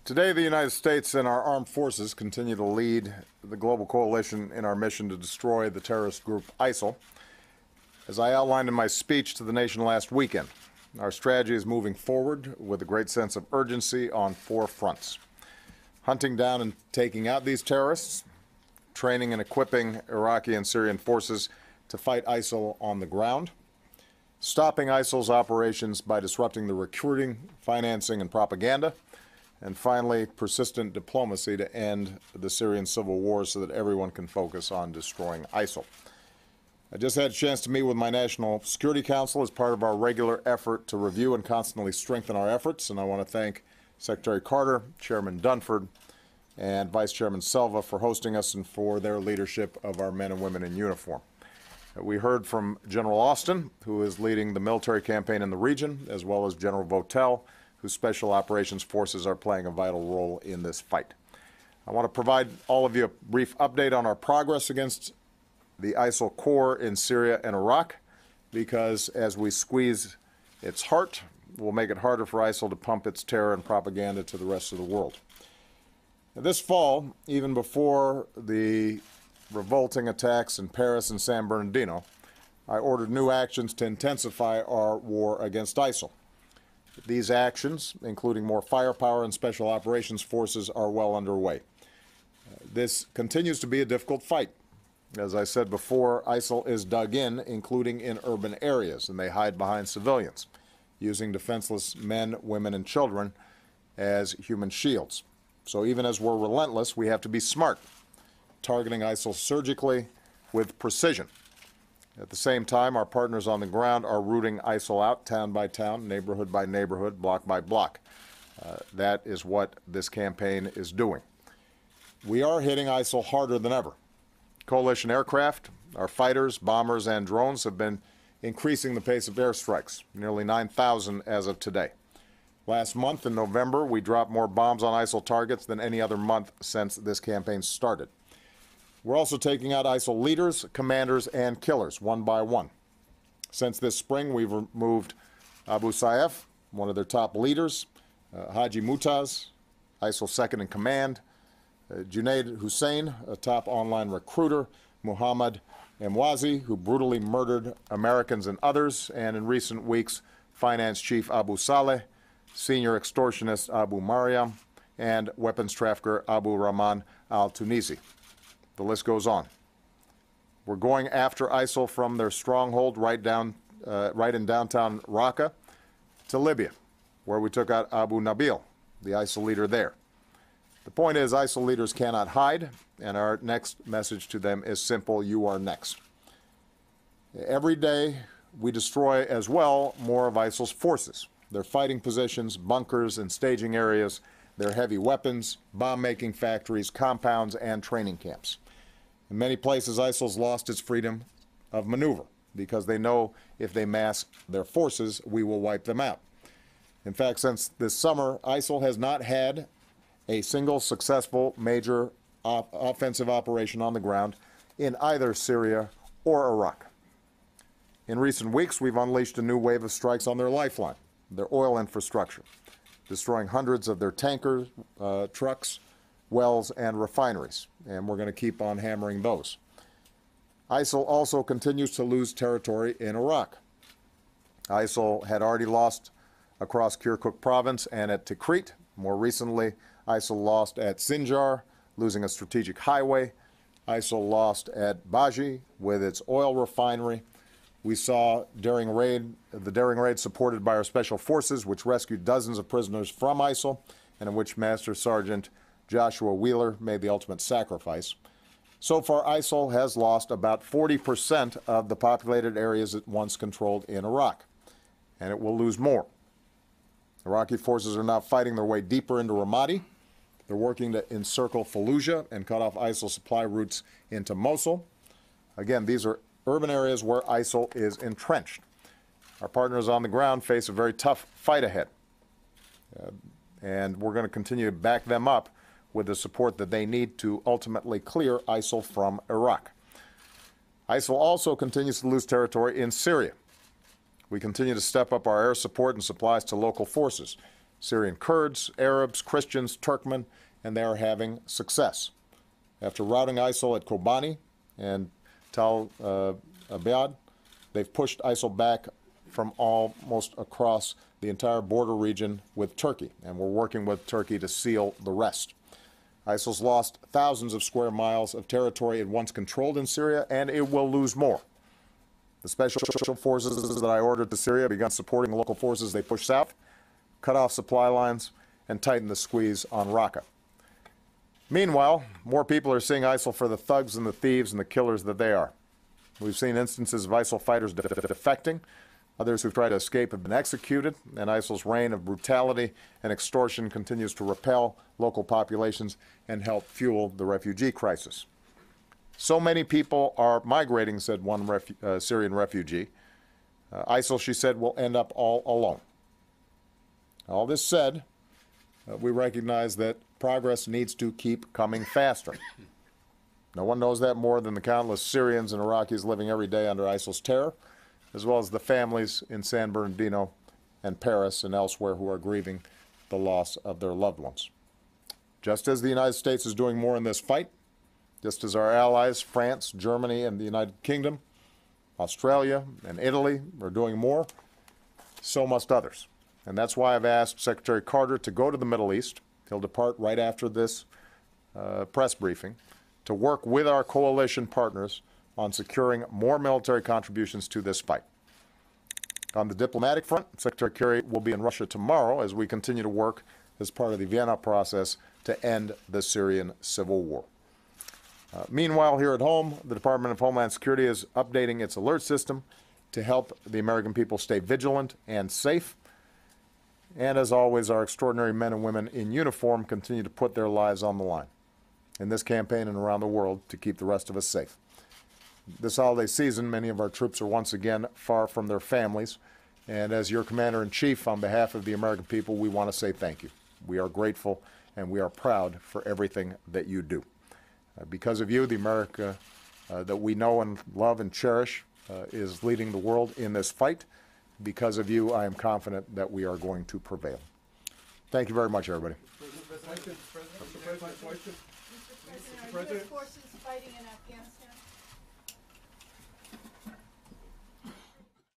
Today, the United States and our armed forces continue to lead the global coalition in our mission to destroy the terrorist group ISIL. As I outlined in my speech to the nation last weekend, our strategy is moving forward with a great sense of urgency on 4 fronts: hunting down and taking out these terrorists, training and equipping Iraqi and Syrian forces to fight ISIL on the ground, stopping ISIL's operations by disrupting the recruiting, financing, and propaganda, and finally, persistent diplomacy to end the Syrian civil war so that everyone can focus on destroying ISIL. I just had a chance to meet with my National Security Council as part of our regular effort to review and constantly strengthen our efforts, and I want to thank Secretary Carter, Chairman Dunford, and Vice Chairman Selva for hosting us and for their leadership of our men and women in uniform. We heard from General Austin, who is leading the military campaign in the region, as well as General Votel, whose special operations forces are playing a vital role in this fight. I want to provide all of you a brief update on our progress against the ISIL core in Syria and Iraq, because as we squeeze its heart, we'll make it harder for ISIL to pump its terror and propaganda to the rest of the world. This fall, even before the revolting attacks in Paris and San Bernardino, I ordered new actions to intensify our war against ISIL. These actions, including more firepower and special operations forces, are well underway. This continues to be a difficult fight. As I said before, ISIL is dug in, including in urban areas, and they hide behind civilians, using defenseless men, women, and children as human shields. So even as we're relentless, we have to be smart, targeting ISIL surgically with precision. At the same time, our partners on the ground are rooting ISIL out town by town, neighborhood by neighborhood, block by block. That is what this campaign is doing. We are hitting ISIL harder than ever. Coalition aircraft, our fighters, bombers, and drones have been increasing the pace of airstrikes, nearly 9,000 as of today. Last month, in November, we dropped more bombs on ISIL targets than any other month since this campaign started. We're also taking out ISIL leaders, commanders, and killers, one by one. Since this spring, we've removed Abu Sayyaf, one of their top leaders, Haji Mutaz, ISIL second in command, Junaid Hussein, a top online recruiter, Muhammad Emwazi, who brutally murdered Americans and others, and in recent weeks, finance chief Abu Saleh, senior extortionist Abu Mariam, and weapons trafficker Abu Rahman al-Tunisi. The list goes on. We're going after ISIL from their stronghold right in downtown Raqqa to Libya, where we took out Abu Nabil, the ISIL leader there. The point is, ISIL leaders cannot hide, and our next message to them is simple: you are next. Every day, we destroy as well more of ISIL's forces, their fighting positions, bunkers, and staging areas, their heavy weapons, bomb-making factories, compounds, and training camps. In many places, ISIL's lost its freedom of maneuver because they know if they mass their forces, we will wipe them out. In fact, since this summer, ISIL has not had a single successful major offensive operation on the ground in either Syria or Iraq. In recent weeks, we've unleashed a new wave of strikes on their lifeline, their oil infrastructure, destroying hundreds of their tankers, trucks, wells, and refineries, and we're going to keep on hammering those. ISIL also continues to lose territory in Iraq. ISIL had already lost across Kirkuk province and at Tikrit. More recently, ISIL lost at Sinjar, losing a strategic highway. ISIL lost at Baji with its oil refinery. We saw the daring raid supported by our special forces, which rescued dozens of prisoners from ISIL, and in which Master Sergeant Joshua Wheeler made the ultimate sacrifice. So far, ISIL has lost about 40% of the populated areas it once controlled in Iraq, and it will lose more. Iraqi forces are now fighting their way deeper into Ramadi. They're working to encircle Fallujah and cut off ISIL supply routes into Mosul. Again, these are urban areas where ISIL is entrenched. Our partners on the ground face a very tough fight ahead, and we're going to continue to back them up with the support that they need to ultimately clear ISIL from Iraq. ISIL also continues to lose territory in Syria. We continue to step up our air support and supplies to local forces. Syrian Kurds, Arabs, Christians, Turkmen, and they are having success. After routing ISIL at Kobani and Tal Abyad, they've pushed ISIL back from almost across the entire border region with Turkey, and we're working with Turkey to seal the rest. ISIL's lost thousands of square miles of territory it once controlled in Syria, and it will lose more. The special forces that I ordered to Syria began supporting local forces they pushed south, cut off supply lines, and tightened the squeeze on Raqqa. Meanwhile, more people are seeing ISIL for the thugs and the thieves and the killers that they are. We've seen instances of ISIL fighters defecting. Others who've tried to escape have been executed, and ISIL's reign of brutality and extortion continues to repel local populations and help fuel the refugee crisis. So many people are migrating, said one Syrian refugee. ISIL, she said, will end up all alone. All this said, we recognize that progress needs to keep coming faster. No one knows that more than the countless Syrians and Iraqis living every day under ISIL's terror, as well as the families in San Bernardino and Paris and elsewhere who are grieving the loss of their loved ones. Just as the United States is doing more in this fight, just as our allies, France, Germany, and the United Kingdom, Australia, and Italy are doing more, so must others. And that's why I've asked Secretary Carter to go to the Middle East. He'll depart right after this press briefing to work with our coalition partners on securing more military contributions to this fight. On the diplomatic front, Secretary Kerry will be in Russia tomorrow as we continue to work as part of the Vienna process to end the Syrian civil war. Meanwhile, here at home, the Department of Homeland Security is updating its alert system to help the American people stay vigilant and safe. And as always, our extraordinary men and women in uniform continue to put their lives on the line in this campaign and around the world to keep the rest of us safe. This holiday season, many of our troops are once again far from their families. And as your Commander-in-Chief, on behalf of the American people, we want to say thank you. We are grateful and we are proud for everything that you do. Because of you, the America that we know and love and cherish is leading the world in this fight. Because of you, I am confident that we are going to prevail. Thank you very much, everybody. Mr. President, are U.S. forces fighting in Afghanistan?